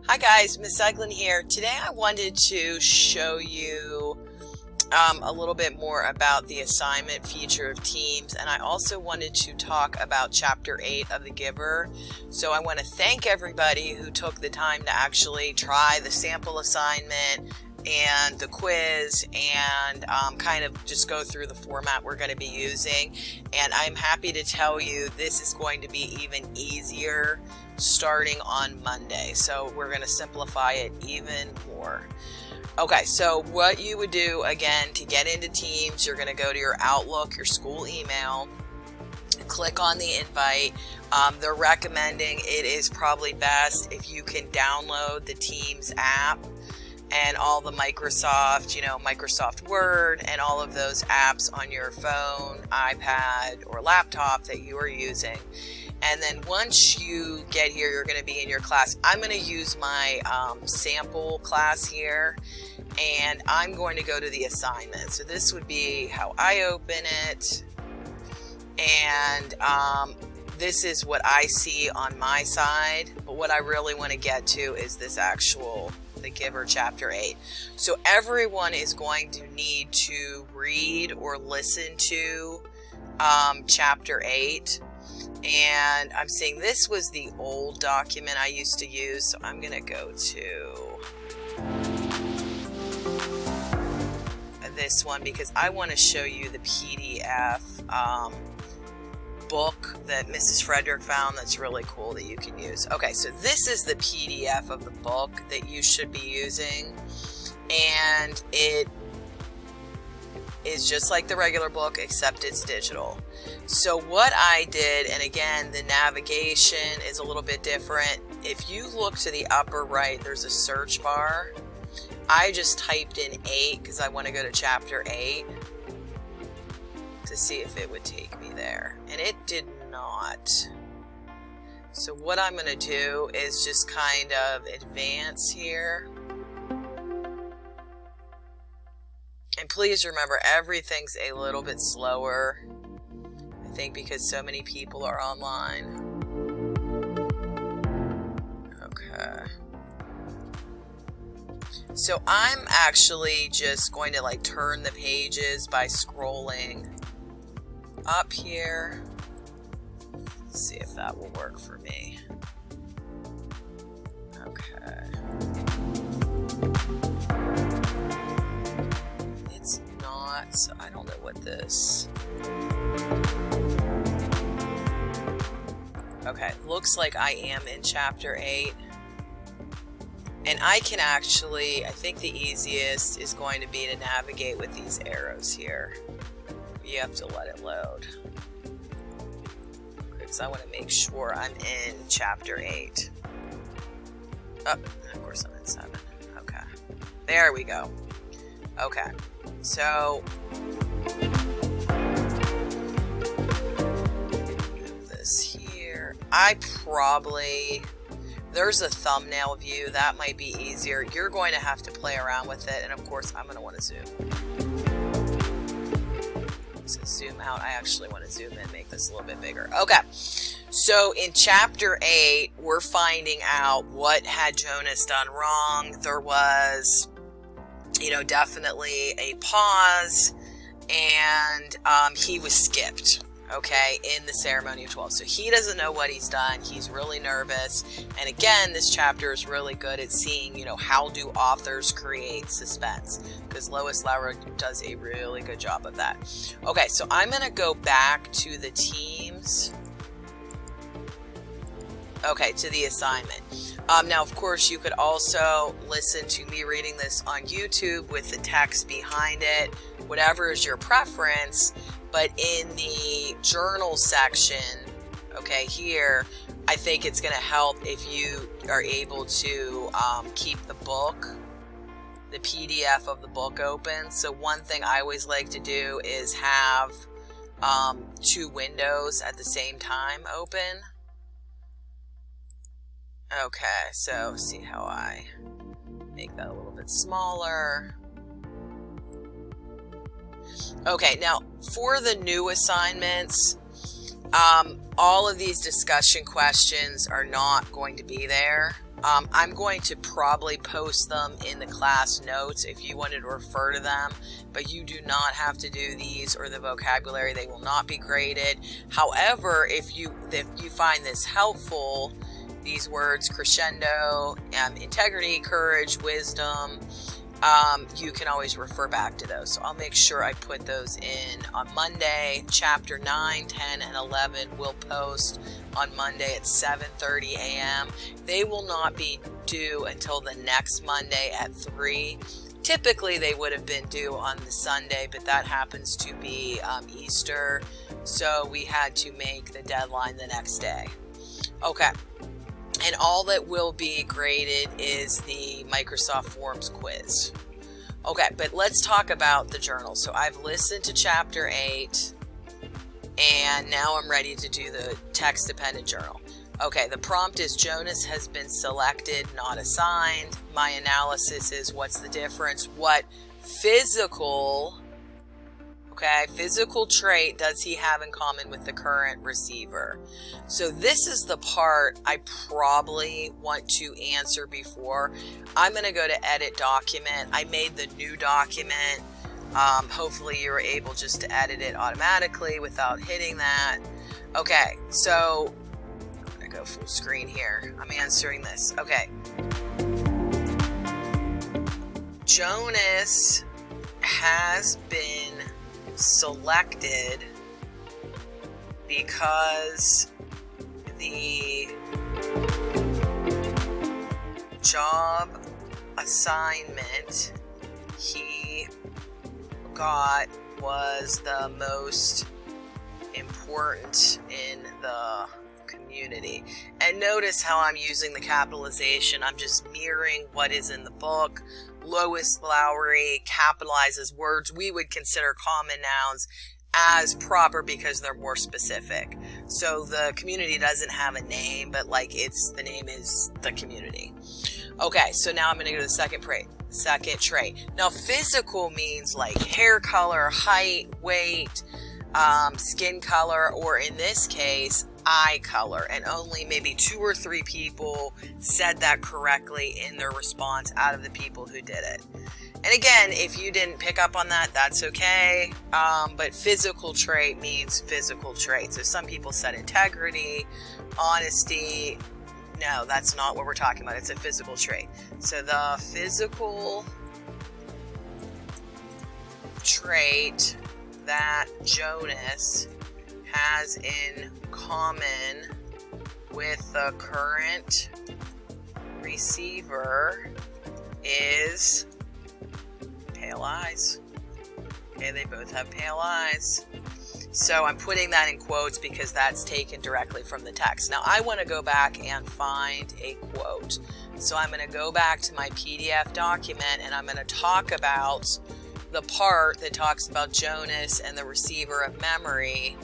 Hi guys, Miss Eglin here. Today I wanted to show you a little bit more about the assignment feature of Teams, and I also wanted to talk about Chapter 8 of The Giver. So I want to thank everybody who took the time to actually try the sample assignment and the quiz and kind of just go through the format we're going to be using. And I'm happy to tell you this is going to be even easier starting on Monday. So we're going to simplify it even more. Okay, so what you would do, again, to get into Teams, you're going to go to your Outlook, your school email, click on the invite. They're recommending it is probably best if you can download the Teams app and all the Microsoft Word and all of those apps on your phone, iPad, or laptop that you are using. And then once you get here, you're going to be in your class. I'm going to use my sample class here, and I'm going to go to the assignment. So this would be how I open it, and this is what I see on my side. But what I really want to get to is this actual The Giver Chapter 8. So everyone is going to need to read or listen to Chapter 8. And I'm seeing this was the old document I used to use, so I'm going to go to this one because I want to show you the PDF book that Mrs. Frederick found that's really cool that you can use. Okay, so this is the PDF of the book that you should be using, and it is just like the regular book except it's digital. So what I did, and again the navigation is a little bit different. If you look to the upper right, there's a search bar. I just typed in 8 because I want to go to Chapter 8 to see if it would take me there, and it did not. So what I'm going to do is just kind of advance here. And please remember, everything's a little bit slower, I think because so many people are online. Okay. So I'm actually just going to turn the pages by scrolling up here. Let's see if that will work for me. Okay. It's not, so I don't know what this. Okay, looks like I am in Chapter 8. And I can actually, I think the easiest is going to be to navigate with these arrows here. You have to let it load. Because I want to make sure I'm in Chapter 8. Oh, and of course I'm in 7. Okay. There we go. Okay. So, move this here. There's a thumbnail view. That might be easier. You're going to have to play around with it. And of course, I'm going to want to zoom. So zoom out. I actually want to zoom in, make this a little bit bigger. Okay. So in Chapter 8, we're finding out what had Jonas done wrong. There was, definitely a pause, and he was skipped. Okay, in the ceremony of 12. So he doesn't know what he's done. He's really nervous. And again, this chapter is really good at seeing, how do authors create suspense? Because Lois Lauer does a really good job of that. Okay, so I'm going to go back to the Teams. Okay, to the assignment. Now, of course, you could also listen to me reading this on YouTube with the text behind it, whatever is your preference. But in the journal section, okay, here, I think it's going to help if you are able to keep the book, the PDF of the book open. So one thing I always like to do is have 2 windows at the same time open. Okay, so see how I make that a little bit smaller. Okay, now for the new assignments, all of these discussion questions are not going to be there. I'm going to probably post them in the class notes if you wanted to refer to them, but you do not have to do these or the vocabulary. They will not be graded. However, if you find this helpful, these words, crescendo, integrity, courage, wisdom, you can always refer back to those. So I'll make sure I put those in on Monday. Chapter 9, 10, and 11 will post on Monday at 7:30 a.m. They will not be due until the next Monday at 3. Typically, they would have been due on the Sunday, but that happens to be Easter, so we had to make the deadline the next day. Okay. And all that will be graded is the Microsoft Forms quiz. Okay, but let's talk about the journal. So I've listened to Chapter 8, and now I'm ready to do the text-dependent journal. Okay, the prompt is Jonas has been selected, not assigned. My analysis is what's the difference? What physical trait does he have in common with the current receiver? So this is the part I probably want to answer before. I'm going to go to edit document. I made the new document. Hopefully you were able just to edit it automatically without hitting that. Okay, so I'm going to go full screen here. I'm answering this. Okay. Jonas has been selected because the job assignment he got was the most important in the community. And notice how I'm using the capitalization. I'm just mirroring what is in the book. Lois Lowry capitalizes words we would consider common nouns as proper because they're more specific. So the community doesn't have a name, but like the name is the community. Okay, so now I'm going to go to the second trait. Now physical means like hair color, height, weight, skin color, or in this case, eye color, and only maybe 2 or 3 people said that correctly in their response out of the people who did it. And again, if you didn't pick up on that, that's okay. But physical trait means physical trait. So some people said integrity, honesty. No, that's not what we're talking about. It's a physical trait. So the physical trait that Jonas has in common with the current receiver is pale eyes. Okay, they both have pale eyes. So I'm putting that in quotes because that's taken directly from the text. Now I want to go back and find a quote. So I'm going to go back to my PDF document and I'm going to talk about the part that talks about Jonas and the receiver of memory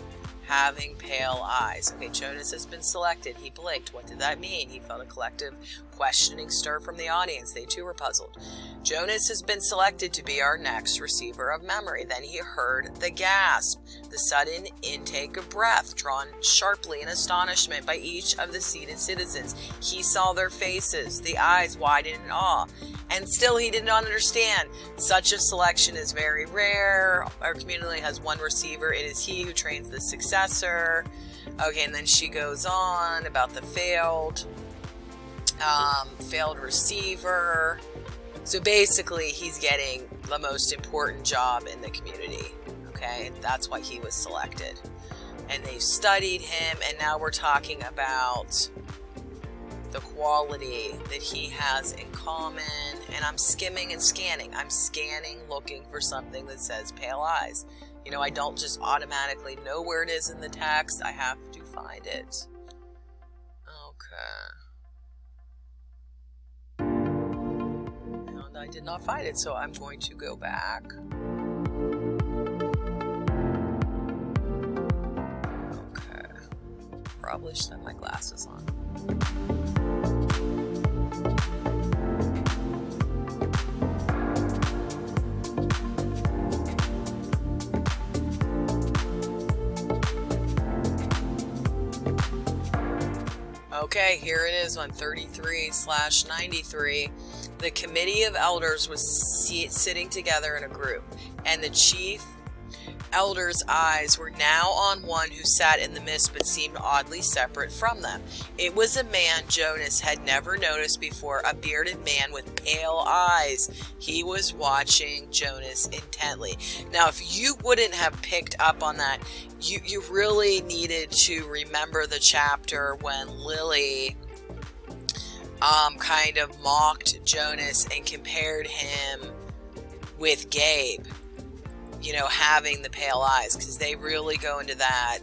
having pale eyes. Okay, Jonas has been selected. He blinked. What did that mean? He felt a collective questioning stir from the audience. They too were puzzled. Jonas has been selected to be our next receiver of memory. Then he heard the gasp, the sudden intake of breath, drawn sharply in astonishment by each of the seated citizens. He saw their faces, the eyes widened in awe, and still he did not understand. Such a selection is very rare. Our community has one receiver. It is he who trains the successor. Okay, and then she goes on about the failed receiver. So basically, he's getting the most important job in the community. Okay, that's why he was selected. And they studied him, and now we're talking about the quality that he has in common. And I'm skimming and scanning. I'm scanning, looking for something that says pale eyes. You know, I don't just automatically know where it is in the text. I have to find it. Okay. And I did not find it, so I'm going to go back. Okay. Probably should have my glasses on. Okay, here it is on 33/93. The committee of elders was sitting together in a group, and the chief elders' eyes were now on one who sat in the midst but seemed oddly separate from them. It was a man Jonas had never noticed before, a bearded man with pale eyes. He was watching Jonas intently. Now, if you wouldn't have picked up on that, you really needed to remember the chapter when Lily kind of mocked Jonas and compared him with Gabe, you know, having the pale eyes, because they really go into that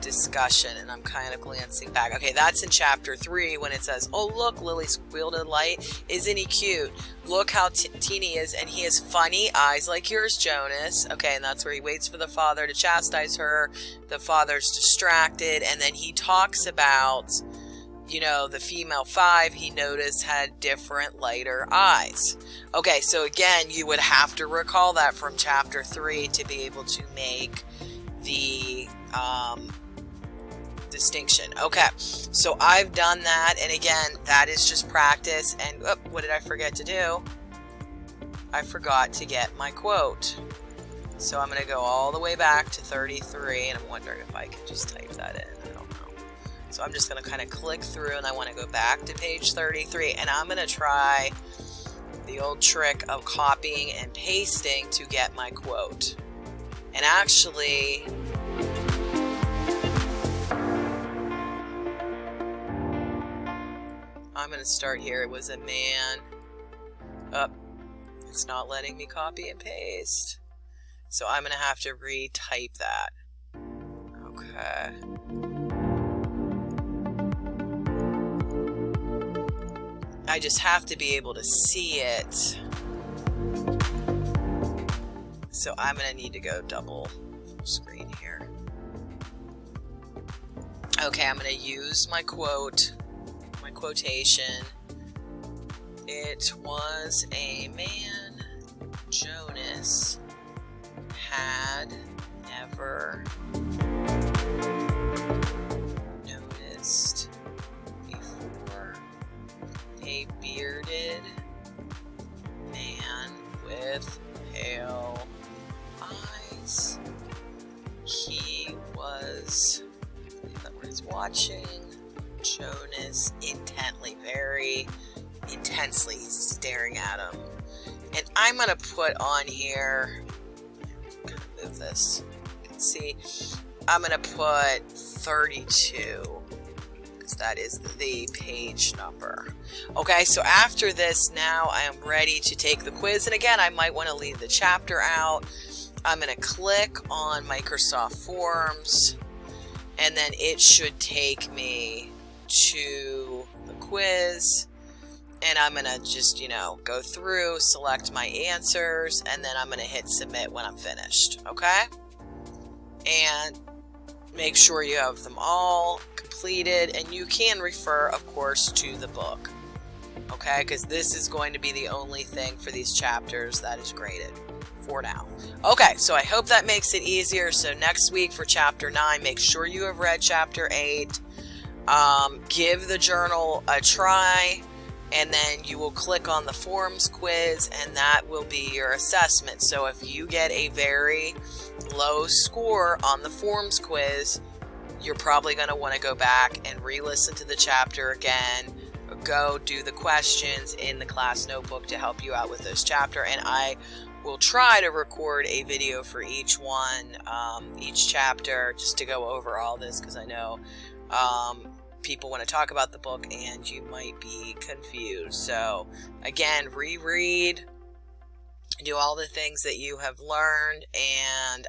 discussion. And I'm kind of glancing back. Okay, that's in chapter 3 when it says, oh, look, Lily squealed in light. Isn't he cute? Look how teeny he is, and he has funny eyes like yours, Jonas. Okay, and that's where he waits for the father to chastise her. The father's distracted, and then he talks about, you know, the female 5 he noticed had different lighter eyes. Okay, so again, you would have to recall that from chapter 3 to be able to make the distinction. Okay, so I've done that, and again, that is just practice. And what did I forget to do? I forgot to get my quote. So I'm going to go all the way back to 33, and I'm wondering if I can just type that in. I don't know. So I'm just going to kind of click through, and I want to go back to page 33, and I'm going to try the old trick of copying and pasting to get my quote. And actually, I'm going to start here. It was a man. It's not letting me copy and paste. So I'm going to have to retype that. Okay. I just have to be able to see it. So I'm going to need to go double full screen here. Okay, I'm going to use my quote, my quotation. It was a man Jonas had never noticed before. A bearded man with pale eyes. He was, I believe that word, watching Jonas intently, very intensely, staring at him. And I'm going to put on here, I'm going to move this, you can see, I'm going to put 32, because that is the page number. Okay, so after this, now I am ready to take the quiz. And again, I might want to leave the chapter out. I'm going to click on Microsoft Forms, and then it should take me to the quiz. And I'm going to just, you know, go through, select my answers, and then I'm going to hit submit when I'm finished. Okay? And make sure you have them all completed, and you can refer, of course, to the book. Okay? Because this is going to be the only thing for these chapters that is graded for now. Okay, so I hope that makes it easier. So next week for chapter 9, make sure you have read chapter 8. Give the journal a try. And then you will click on the forms quiz, and that will be your assessment. So if you get a very low score on the forms quiz, you're probably going to want to go back and re-listen to the chapter again, or go do the questions in the class notebook to help you out with this chapter. And I will try to record a video for each one, each chapter, just to go over all this, because I know people want to talk about the book and you might be confused. So again, reread, do all the things that you have learned, and